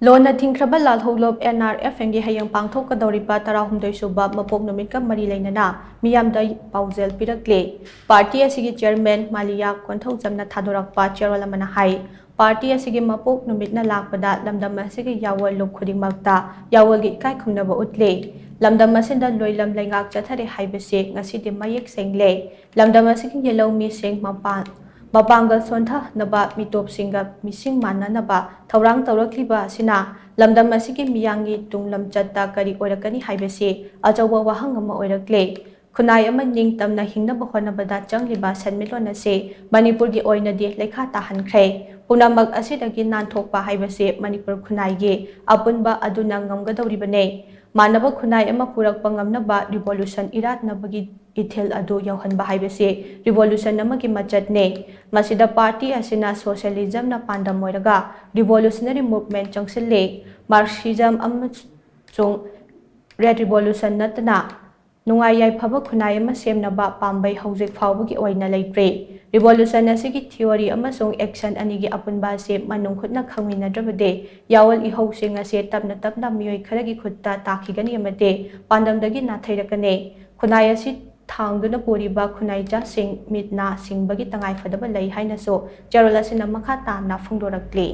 Lona thingkhraba Lalhoulup Nrfm gi Hayeng Pangthokkadouriba 19 Suba Mapok Numit ka leinana Meeyam Da Paojel Pirakli Party asigi chairman Maliya Konthokjamna Thadorakpa Cherol amana hai Party asigi Mapok Numit na Lakpada lamdam asigi Lalhoulup khudingmakta Lalhoul gi ikai khumnaba utle lamdam asinda loilam laingak chathare haibase ngasidi mayek sengle lamdam asigi yellow mi seng Mapangal sontha naba mitop singa mising mana naba thaurang taurakliba asina lamdam asigi miyangi tunglam chatta kari oirakani haibase achawa wahang ama oirakle khunai ama ningtamna hingnaba honabada changliba sanmilon ase Manipur gi oinadi lekha tahankhre punamak asidagi nanthokpa haibase Manipur khunai gi apunba aduna ngamgadoribane manaba khunai ama purakpa ngamnaba revolution iratnabagi ithil adu yauhanba haibase revolution amagi machatne masida party asina socialism na pandam moiraga revolutionary movement changsille marxism amachung red revolution natna nungai yai phaba khunai ama semnaba pambai hojik phawbagi oina leitre revolution asigi theory amasung action anigi apunba se manung khutna khangminadrabade yawal ihosing ase tapna tapna miyoi kharagi khutta takhigani amate pandamdagi nathairakane khunai asi thangduna poriba khunai ja sing mitna singbagi tangai fadaba lei haina so Cherol asina makha tamna phungdorakle